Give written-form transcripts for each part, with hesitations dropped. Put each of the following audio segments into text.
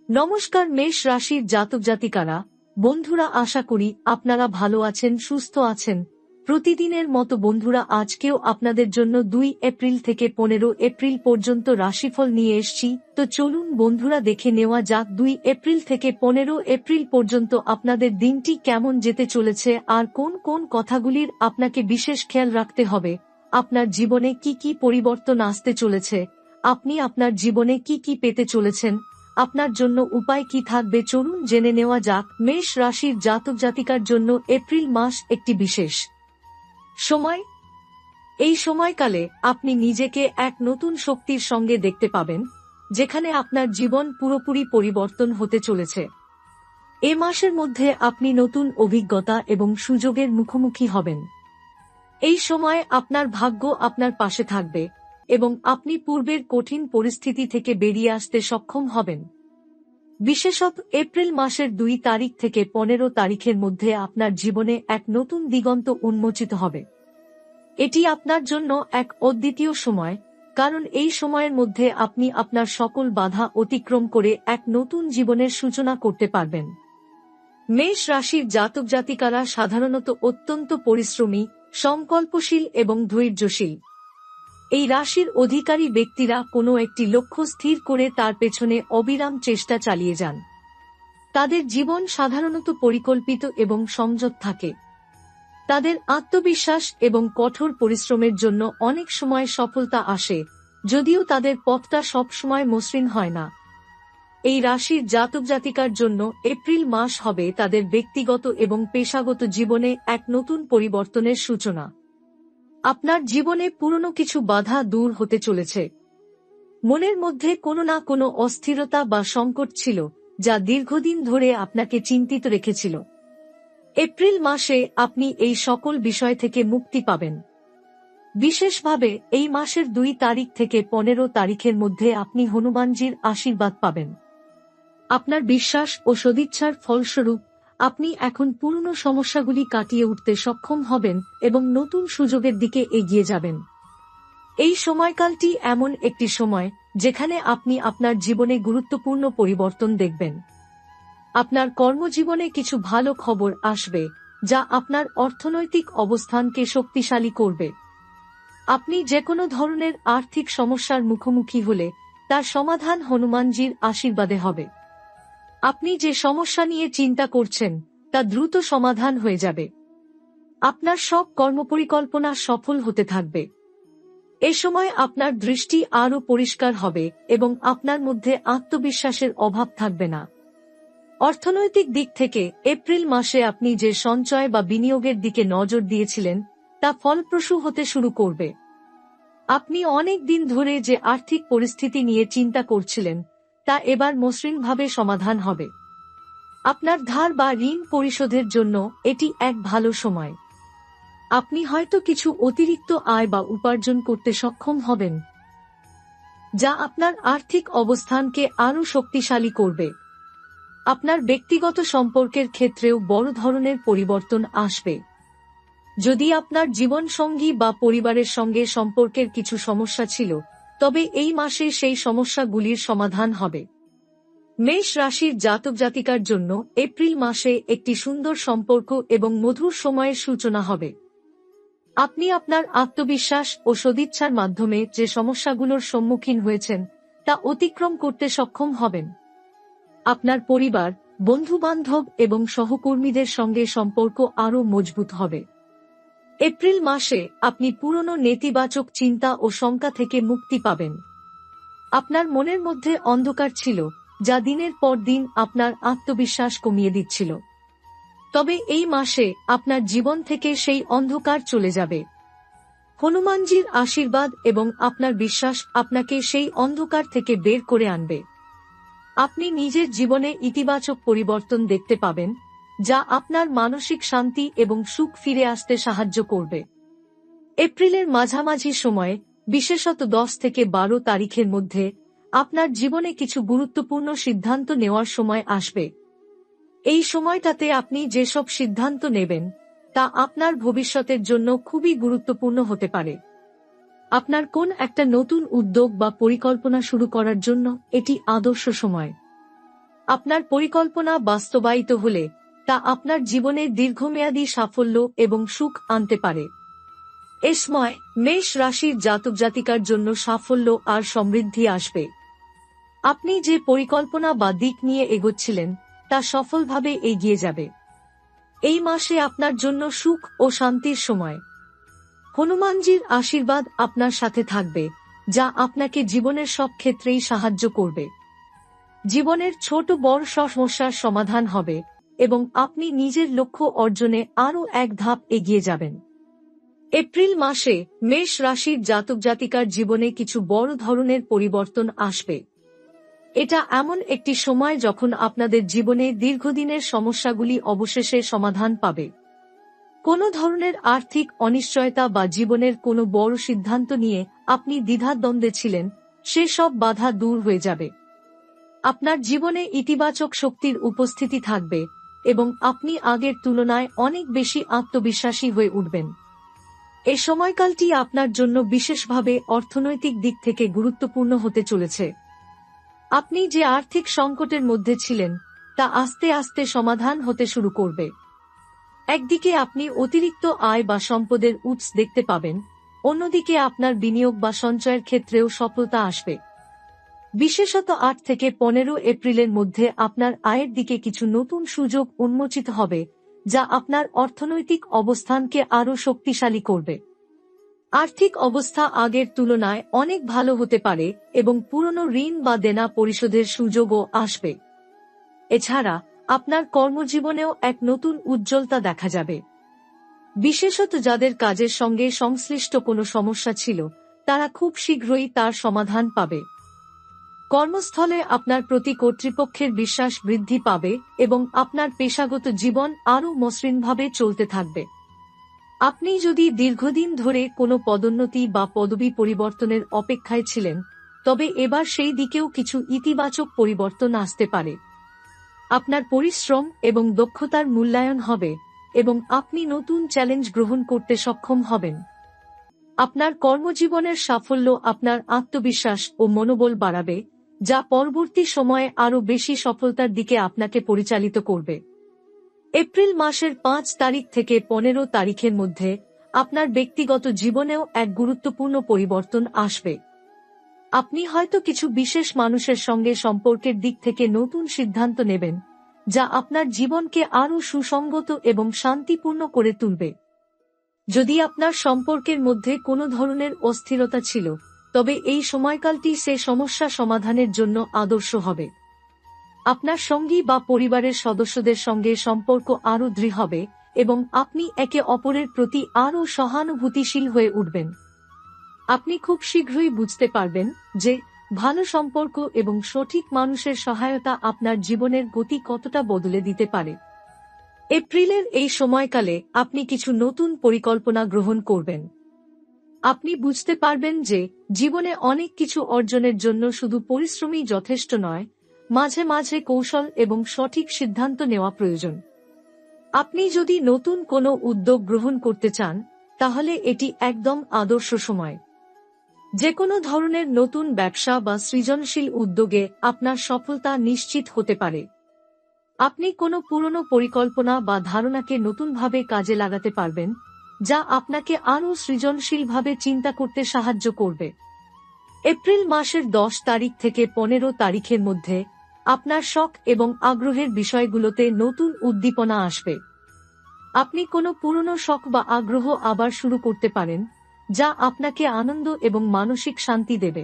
নমস্কার মেষ রাশির জাতক জাতিকারা, বন্ধুরা, আশা করি আপনারা ভালো আছেন, সুস্থ আছেন। প্রতিদিনের মতো বন্ধুরা, আজকেও আপনাদের জন্য 2 এপ্রিল থেকে 15 এপ্রিল পর্যন্ত রাশিফল নিয়ে এসেছি। তো চলুন বন্ধুরা, দেখে নেওয়া যাক 2 এপ্রিল থেকে 15 এপ্রিল পর্যন্ত আপনাদের দিনটি কেমন যেতে চলেছে আর কোন কোন কথাগুলির আপনাকে বিশেষ খেয়াল রাখতে হবে। আপনার জীবনে কি কি পরিবর্তন আসতে চলেছে, আপনি আপনার জীবনে কি কি পেতে চলেছেন, আপনার জন্য উপায় কি থাকবে, চলুন জেনে নেওয়া যাক। মেষ রাশির জাতক জাতিকার জন্য এপ্রিল মাস একটি বিশেষ সময়। এই সময়কালে আপনি নিজেকে এক নতুন শক্তির সঙ্গে দেখতে পাবেন, যেখানে আপনার জীবন পুরোপুরি পরিবর্তন হতে চলেছে। এ মাসের মধ্যে আপনি নতুন অভিজ্ঞতা এবং সুযোগের মুখোমুখি হবেন। এই সময় আপনার ভাগ্য আপনার পাশে থাকবে এবং আপনি পূর্বের কঠিন পরিস্থিতি থেকে বেরিয়ে আসতে সক্ষম হবেন। বিশেষত এপ্রিল মাসের 2 তারিখ থেকে 15 তারিখের মধ্যে আপনার জীবনে এক নতুন দিগন্ত উন্মোচিত হবে। এটি আপনার জন্য এক অদ্বিতীয় সময়, কারণ এই সময়ের মধ্যে আপনি আপনার সকল বাধা অতিক্রম করে এক নতুন জীবনের সূচনা করতে পারবেন। মেষ রাশির জাতক জাতিকারা সাধারণত অত্যন্ত পরিশ্রমী, সংকল্পশীল এবং ধৈর্যশীল। এই রাশির অধিকারী ব্যক্তিরা কোনো একটি লক্ষ্য স্থির করে তার পেছনে অবিরাম চেষ্টা চালিয়ে যান। তাদের জীবন সাধারণত পরিকল্পিত এবং সংযত থাকে। তাদের আত্মবিশ্বাস এবং কঠোর পরিশ্রমের জন্য অনেক সময় সফলতা আসে, যদিও তাদের পথটা সবসময় মসৃণ হয় না। এই রাশির জাতক জাতিকার জন্য এপ্রিল মাস হবে তাদের ব্যক্তিগত এবং পেশাগত জীবনে এক নতুন পরিবর্তনের সূচনা। আপনার জীবনে পুরনো কিছু বাধা দূর হতে চলেছে। মনের মধ্যে কোনো না কোনো অস্থিরতা বা সংকট ছিল, যা দীর্ঘদিন ধরে আপনাকে চিন্তিত রেখেছিল। এপ্রিল মাসে আপনি এই সকল বিষয় থেকে মুক্তি পাবেন। বিশেষভাবে এই মাসের 2 তারিখ থেকে 15 তারিখের মধ্যে আপনি হনুমানজির আশীর্বাদ পাবেন। আপনার বিশ্বাস ও সদিচ্ছার ফলস্বরূপ আপনি এখন পুরনো সমস্যাগুলি কাটিয়ে উঠতে সক্ষম হবেন এবং নতুন সুযোগের দিকে এগিয়ে যাবেন। এই সময়কালটি এমন একটি সময় যেখানে আপনি আপনার জীবনে গুরুত্বপূর্ণ পরিবর্তন দেখবেন। আপনার কর্মজীবনে কিছু ভালো খবর আসবে, যা আপনার অর্থনৈতিক অবস্থানকে শক্তিশালী করবে। আপনি যে কোনো ধরনের আর্থিক সমস্যার মুখোমুখি হলে তার সমাধান হনুমানজির আশীর্বাদে হবে। আপনি যে সমস্যা নিয়ে চিন্তা করছেন তা দ্রুত সমাধান হয়ে যাবে। আপনার সব কর্মপরিকল্পনা সফল হতে থাকবে। এ সময় আপনার দৃষ্টি আরও পরিষ্কার হবে এবং আপনার মধ্যে আত্মবিশ্বাসের অভাব থাকবে না। অর্থনৈতিক দিক থেকে এপ্রিল মাসে আপনি যে সঞ্চয় বা বিনিয়োগের দিকে নজর দিয়েছিলেন তা ফলপ্রসূ হতে শুরু করবে। আপনি অনেক দিন ধরে যে আর্থিক পরিস্থিতি নিয়ে চিন্তা করছিলেন তা এবার মসৃণভাবে সমাধান হবে। আপনার ধার বা ঋণ পরিশোধের জন্য এটি এক ভালো সময়। আপনি হয়তো কিছু অতিরিক্ত আয় বা উপার্জন করতে সক্ষম হবেন, যা আপনার আর্থিক অবস্থানকে আরও শক্তিশালী করবে। আপনার ব্যক্তিগত সম্পর্কের ক্ষেত্রেও বড় ধরনের পরিবর্তন আসবে। যদি আপনার জীবনসঙ্গী বা পরিবারের সঙ্গে সম্পর্কের কিছু সমস্যা ছিল, তবে এই মাসে সেই সমস্যাগুলির সমাধান হবে। মেষ রাশির জাতক জাতিকার জন্য এপ্রিল মাসে একটি সুন্দর সম্পর্ক এবং মধুর সময়ের সূচনা হবে। আপনি আপনার আত্মবিশ্বাস ও সদিচ্ছার মাধ্যমে যে সমস্যাগুলোর সম্মুখীন হয়েছেন তা অতিক্রম করতে সক্ষম হবেন। আপনার পরিবার, বন্ধুবান্ধব এবং সহকর্মীদের সঙ্গে সম্পর্ক আরও মজবুত হবে। এপ্রিল মাসে আপনি পুরনো নেতিবাচক চিন্তা ও শঙ্কা থেকে মুক্তি পাবেন। আপনার মনের মধ্যে অন্ধকার ছিল, যা দিনের পর দিন আপনার আত্মবিশ্বাস কমিয়ে দিচ্ছিল। তবে এই মাসে আপনার জীবন থেকে সেই অন্ধকার চলে যাবে। হনুমানজির আশীর্বাদ এবং আপনার বিশ্বাস আপনাকে সেই অন্ধকার থেকে বের করে আনবে। আপনি নিজের জীবনে ইতিবাচক পরিবর্তন দেখতে পাবেন, যা আপনার মানসিক শান্তি এবং সুখ ফিরে আসতে সাহায্য করবে। এপ্রিলের মাঝামাঝি সময়ে, বিশেষত 10 থেকে 12 তারিখের মধ্যে আপনার জীবনে কিছু গুরুত্বপূর্ণ সিদ্ধান্ত নেওয়ার সময় আসবে। এই সময়টাতে আপনি যেসব সিদ্ধান্ত নেবেন তা আপনার ভবিষ্যতের জন্য খুবই গুরুত্বপূর্ণ হতে পারে। আপনার কোন একটা নতুন উদ্যোগ বা পরিকল্পনা শুরু করার জন্য এটি আদর্শ সময়। আপনার পরিকল্পনা বাস্তবায়িত হলে তা আপনার জীবনে দীর্ঘমেয়াদী সাফল্য এবং সুখ আনতে পারে। এ সময় মেষ রাশির জাতক জাতিকার জন্য সাফল্য আর সমৃদ্ধি আসবে। আপনি যে পরিকল্পনা বা দিক নিয়ে এগোচ্ছিলেন তা সফলভাবে এগিয়ে যাবে। এই মাসে আপনার জন্য সুখ ও শান্তির সময়। হনুমানজির আশীর্বাদ আপনার সাথে থাকবে, যা আপনাকে জীবনের সব ক্ষেত্রেই সাহায্য করবে। জীবনের ছোট বড় সমস্যার সমাধান হবে এবং আপনি নিজের লক্ষ্য অর্জনে আরও এক ধাপ এগিয়ে যাবেন। এপ্রিল মাসে মেষ রাশির জাতক জাতিকার জীবনে কিছু বড় ধরনের পরিবর্তন আসবে। এটা এমন একটি সময় যখন আপনাদের জীবনে দীর্ঘদিনের সমস্যাগুলি অবশেষে সমাধান পাবে। কোনো ধরনের আর্থিক অনিশ্চয়তা বা জীবনের কোনো বড় সিদ্ধান্ত নিয়ে আপনি দ্বিধাদ্বন্দ্বে ছিলেন, সেসব বাধা দূর হয়ে যাবে। আপনার জীবনে ইতিবাচক শক্তির উপস্থিতি থাকবে এবং আপনি আগের তুলনায় অনেক বেশি আত্মবিশ্বাসী হয়ে উঠবেন। এই সময়কালটি আপনার জন্য বিশেষভাবে অর্থনৈতিক দিক থেকে গুরুত্বপূর্ণ হতে চলেছে। আপনি যে আর্থিক সংকটের মধ্যে ছিলেন তা আস্তে আস্তে সমাধান হতে শুরু করবে। একদিকে আপনি অতিরিক্ত আয় বা সম্পদের উৎস দেখতে পাবেন, অন্যদিকে আপনার বিনিয়োগ বা সঞ্চয়ের ক্ষেত্রেও সফলতা আসবে। বিশেষত 8 থেকে 15 এপ্রিলের মধ্যে আপনার আয়ের দিকে কিছু নতুন সুযোগ উন্মোচিত হবে, যা আপনার অর্থনৈতিক অবস্থানকে আরও শক্তিশালী করবে। আর্থিক অবস্থা আগের তুলনায় অনেক ভালো হতে পারে এবং পুরনো ঋণ বা দেনা পরিশোধের সুযোগও আসবে। এছাড়া আপনার কর্মজীবনেও এক নতুন উজ্জ্বলতা দেখা যাবে। বিশেষত যাদের কাজের সঙ্গে সংশ্লিষ্ট কোনো সমস্যা ছিল, তারা খুব শীঘ্রই তার সমাধান পাবে। কর্মস্থলে আপনার প্রতি কর্তৃপক্ষের বিশ্বাস বৃদ্ধি পাবে এবং আপনার পেশাগত জীবন আরও মসৃণভাবে চলতে থাকবে। আপনি যদি দীর্ঘদিন ধরে কোনো পদোন্নতি বা পদবি পরিবর্তনের অপেক্ষায় ছিলেন, তবে এবার সেই দিকেও কিছু ইতিবাচক পরিবর্তন আসতে পারে। আপনার পরিশ্রম এবং দক্ষতার মূল্যায়ন হবে এবং আপনি নতুন চ্যালেঞ্জ গ্রহণ করতে সক্ষম হবেন। আপনার কর্মজীবনের সাফল্য আপনার আত্মবিশ্বাস ও মনোবল বাড়াবে, যা পরবর্তী সময়ে আরও বেশি সফলতার দিকে আপনাকে পরিচালিত করবে। এপ্রিল মাসের 5 তারিখ থেকে 15 তারিখের মধ্যে আপনার ব্যক্তিগত জীবনেও এক গুরুত্বপূর্ণ পরিবর্তন আসবে। আপনি হয়তো কিছু বিশেষ মানুষের সঙ্গে সম্পর্কের দিক থেকে নতুন সিদ্ধান্ত নেবেন, যা আপনার জীবনকে আরও সুসংগত এবং শান্তিপূর্ণ করে তুলবে। যদি আপনার সম্পর্কের মধ্যে কোনো ধরনের অস্থিরতা ছিল, তবে এই সময়কালটি সে সমস্যা সমাধানের জন্য আদর্শ হবে। আপনার সঙ্গী বা পরিবারের সদস্যদের সঙ্গে সম্পর্ক আরও দৃঢ় হবে এবং আপনি একে অপরের প্রতি আরও সহানুভূতিশীল হয়ে উঠবেন। আপনি খুব শীঘ্রই বুঝতে পারবেন যে ভালো সম্পর্ক এবং সঠিক মানুষের সহায়তা আপনার জীবনের গতি কতটা বদলে দিতে পারে। এপ্রিলের এই সময়কালে আপনি কিছু নতুন পরিকল্পনা গ্রহণ করবেন। আপনি বুঝতে পারবেন যে জীবনে অনেক কিছু অর্জনের জন্য শুধু পরিশ্রমই যথেষ্ট নয়, মাঝে মাঝে কৌশল এবং সঠিক সিদ্ধান্ত নেওয়া প্রয়োজন। আপনি যদি নতুন কোনো উদ্যোগ গ্রহণ করতে চান, তাহলে এটি একদম আদর্শ সময়। যে কোনো ধরনের নতুন ব্যবসা বা সৃজনশীল উদ্যোগে আপনার সফলতা নিশ্চিত হতে পারে। আপনি কোনো পুরনো পরিকল্পনা বা ধারণাকে নতুনভাবে কাজে লাগাতে পারবেন, যা আপনাকে আরও সৃজনশীলভাবে চিন্তা করতে সাহায্য করবে। এপ্রিল মাসের 10 তারিখ থেকে 15 তারিখের মধ্যে আপনার শখ এবং আগ্রহের বিষয়গুলোতে নতুন উদ্দীপনা আসবে। আপনি কোনো পুরনো শখ বা আগ্রহ আবার শুরু করতে পারেন, যা আপনাকে আনন্দ এবং মানসিক শান্তি দেবে।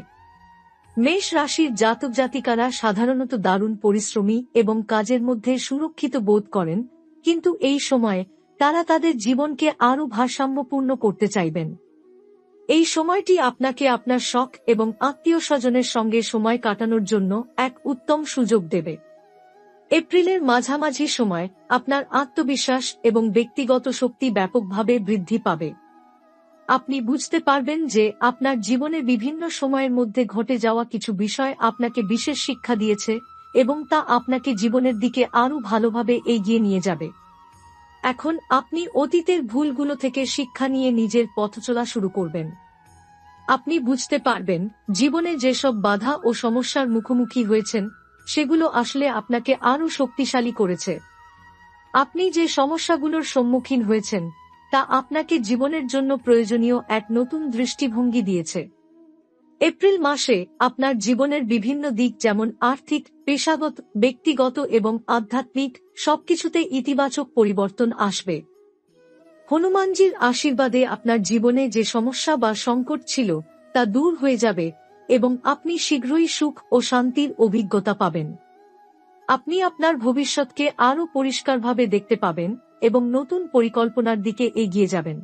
মেষ রাশির জাতক জাতিকারা সাধারণত দারুণ পরিশ্রমী এবং কাজের মধ্যে সুরক্ষিত বোধ করেন, কিন্তু এই সময়ে তারা তাদের জীবনকে আরও ভারসাম্যপূর্ণ করতে চাইবেন। এই সময়টি আপনাকে আপনার শখ এবং আত্মীয় স্বজনের সঙ্গে সময় কাটানোর জন্য এক উত্তম সুযোগ দেবে। এপ্রিলের মাঝামাঝি সময় আপনার আত্মবিশ্বাস এবং ব্যক্তিগত শক্তি ব্যাপকভাবে বৃদ্ধি পাবে। আপনি বুঝতে পারবেন যে আপনার জীবনে বিভিন্ন সময়ের মধ্যে ঘটে যাওয়া কিছু বিষয় আপনাকে বিশেষ শিক্ষা দিয়েছে এবং তা আপনাকে জীবনের দিকে আরও ভালোভাবে এগিয়ে নিয়ে যাবে। এখন আপনি অতীতের ভুলগুলো থেকে শিক্ষা নিয়ে নিজের পথ চলা শুরু করবেন। আপনি বুঝতে পারবেন জীবনে যেসব বাধা ও সমস্যার মুখোমুখি হয়েছেন সেগুলো আসলে আপনাকে আরও শক্তিশালী করেছে। আপনি যে সমস্যাগুলোর সম্মুখীন হয়েছেন তা আপনাকে জীবনের জন্য প্রয়োজনীয় এক নতুন দৃষ্টিভঙ্গি দিয়েছে। এপ্রিল মাসে আপনার জীবনের বিভিন্ন দিক যেমন আর্থিক, পেশাগত, ব্যক্তিগত এবং আধ্যাত্মিক সবকিছুতে ইতিবাচক পরিবর্তন আসবে। হনুমানজির আশীর্বাদে আপনার জীবনে যে সমস্যা বা সংকট ছিল তা দূর হয়ে যাবে এবং আপনি শীঘ্রই সুখ ও শান্তির অভিজ্ঞতা পাবেন। আপনি আপনার ভবিষ্যৎকে আরও পরিষ্কারভাবে দেখতে পাবেন এবং নতুন পরিকল্পনার দিকে এগিয়ে যাবেন।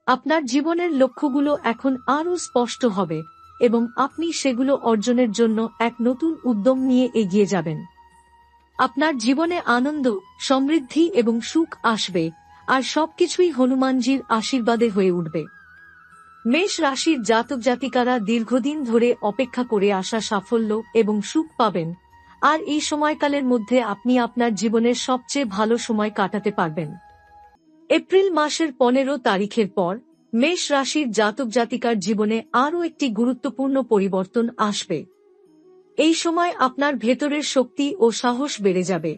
আপনার জীবনের লক্ষ্যগুলো এখন আরও স্পষ্ট হবে এবং আপনি সেগুলো অর্জনের জন্য এক নতুন উদ্যম নিয়ে এগিয়ে যাবেন। আপনার জীবনে আনন্দ, সমৃদ্ধি এবং সুখ আসবে, আর সবকিছুই হনুমানজির আশীর্বাদে হয়ে উঠবে। মেষ রাশির জাতক জাতিকারা দীর্ঘদিন ধরে অপেক্ষা করে আসা সাফল্য এবং সুখ পাবেন, আর এই সময়কালের মধ্যে আপনি আপনার জীবনের সবচেয়ে ভালো সময় কাটাতে পারবেন। এপ্রিল মাসের 15 তারিখের পর মেষ রাশির জাতক জাতিকার জীবনে আরও একটি গুরুত্বপূর্ণ পরিবর্তন আসবে। এই সময় আপনার ভেতরের শক্তি ও সাহস বেড়ে যাবে।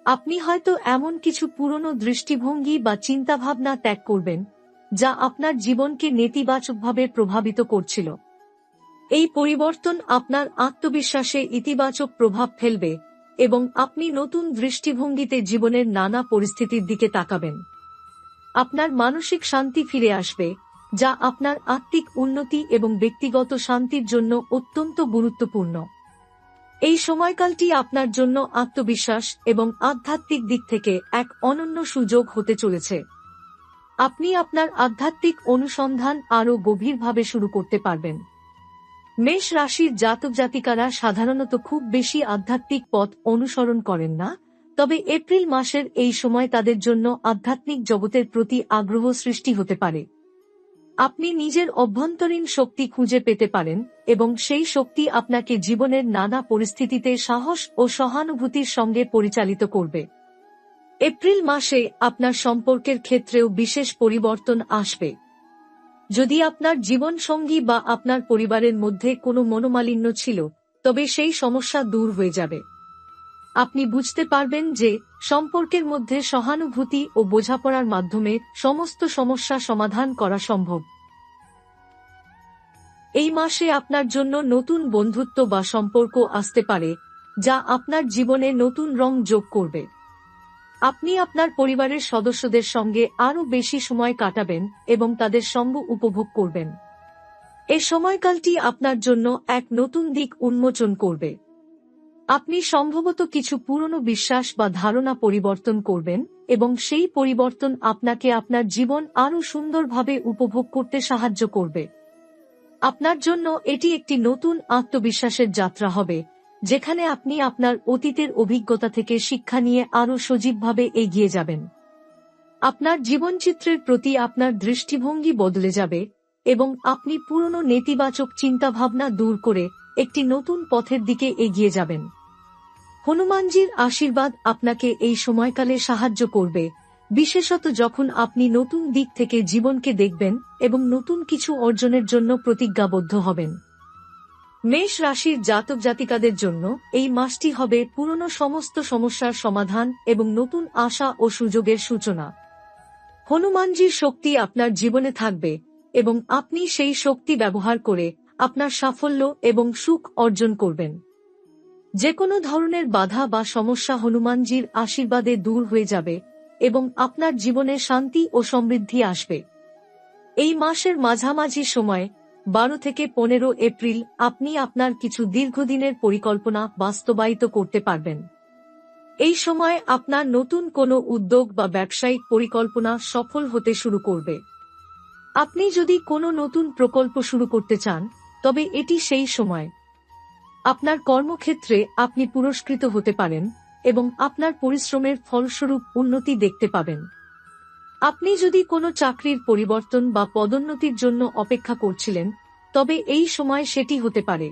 আপনি হয়তো এমন কিছু পুরনো দৃষ্টিভঙ্গি বা চিন্তাভাবনা ত্যাগ করবেন যা আপনার জীবনকে নেতিবাচকভাবে প্রভাবিত করছিল। এই পরিবর্তন আপনার আত্মবিশ্বাসে ইতিবাচক প্রভাব ফেলবে এবং আপনি নতুন দৃষ্টিভঙ্গিতে জীবনের নানা পরিস্থিতির দিকে তাকাবেন। আপনার মানসিক শান্তি ফিরে আসবে, যা আপনার আত্মিক উন্নতি এবং ব্যক্তিগত শান্তির জন্য অত্যন্ত গুরুত্বপূর্ণ। এই সময়কালটি আপনার জন্য আত্মবিশ্বাস এবং আধ্যাত্মিক দিক থেকে এক অনন্য সুযোগ হতে চলেছে। আপনি আপনার আধ্যাত্মিক অনুসন্ধান আরও গভীরভাবে শুরু করতে পারবেন। মেষ রাশির জাতক জাতিকারা সাধারণত খুব বেশি আধ্যাত্মিক পথ অনুসরণ করেন না, তবে এপ্রিল মাসের এই সময় তাদের জন্য আধ্যাত্মিক জগতের প্রতি আগ্রহ সৃষ্টি হতে পারে। আপনি নিজের অভ্যন্তরীণ শক্তি খুঁজে পেতে পারেন এবং সেই শক্তি আপনাকে জীবনের নানা পরিস্থিতিতে সাহস ও সহানুভূতির সঙ্গে পরিচালিত করবে। এপ্রিল মাসে আপনার সম্পর্কের ক্ষেত্রেও বিশেষ পরিবর্তন আসবে। যদি আপনার জীবনসঙ্গী বা আপনার পরিবারের মধ্যে কোনো মনোমালিন্য ছিল, তবে সেই সমস্যা দূর হয়ে যাবে। আপনি বুঝতে পারবেন যে সম্পর্কের মধ্যে সহানুভূতি ও বোঝাপড়ার মাধ্যমে সমস্ত সমস্যা সমাধান করা সম্ভব। এই মাসে আপনার জন্য নতুন বন্ধুত্ব বা সম্পর্ক আসতে পারে, যা আপনার জীবনে নতুন রং যোগ করবে। আপনি আপনার পরিবারের সদস্যদের সঙ্গে আরও বেশি সময় কাটাবেন এবং তাদের সঙ্গ উপভোগ করবেন। এই সময়কালটি আপনার জন্য এক নতুন দিক উন্মোচন করবে। আপনি সম্ভবত কিছু পুরনো বিশ্বাস বা ধারণা পরিবর্তন করবেন এবং সেই পরিবর্তন আপনাকে আপনার জীবন আরও সুন্দরভাবে উপভোগ করতে সাহায্য করবে। আপনার জন্য এটি একটি নতুন আত্মবিশ্বাসের যাত্রা হবে, যেখানে আপনি আপনার অতীতের অভিজ্ঞতা থেকে শিক্ষা নিয়ে আরও সজীবভাবে এগিয়ে যাবেন। আপনার জীবনচিত্রের প্রতি আপনার দৃষ্টিভঙ্গি বদলে যাবে এবং আপনি পুরনো নেতিবাচক চিন্তাভাবনা দূর করে একটি নতুন পথের দিকে এগিয়ে যাবেন। হনুমানজির আশীর্বাদ আপনাকে এই সময়কালে সাহায্য করবে, বিশেষত যখন আপনি নতুন দিক থেকে জীবনকে দেখবেন এবং নতুন কিছু অর্জনের জন্য প্রতিজ্ঞাবদ্ধ হবেন। মেষ রাশির জাতক জাতিকাদের জন্য এই মাসটি হবে পুরনো সমস্ত সমস্যার সমাধান এবং নতুন আশা ও সুযোগের সূচনা। হনুমানজির শক্তি আপনার জীবনে থাকবে এবং আপনি সেই শক্তি ব্যবহার করে আপনার সাফল্য এবং সুখ অর্জন করবেন। যে কোনো ধরনের বাধা বা সমস্যা হনুমানজির আশীর্বাদে দূর হয়ে যাবে এবং আপনার জীবনে শান্তি ও সমৃদ্ধি আসবে। এই মাসের মাঝামাঝি সময় 12 থেকে 15 এপ্রিল আপনি আপনার কিছু দীর্ঘদিনের পরিকল্পনা বাস্তবায়িত করতে পারবেন। এই সময় আপনার নতুন কোনো উদ্যোগ বা ব্যবসায়িক পরিকল্পনা সফল হতে শুরু করবে। আপনি যদি কোনো নতুন প্রকল্প শুরু করতে চান, তবে এটি সেই সময়। আপনার কর্মক্ষেত্রে আপনি পুরস্কৃত হতে পারেন এবং আপনার পরিশ্রমের ফলস্বরূপ উন্নতি দেখতে পাবেন। আপনি যদি কোনো চাকরির পরিবর্তন বা পদোন্নতির জন্য অপেক্ষা করছিলেন, তবে এই সময় সেটি হতে পারে।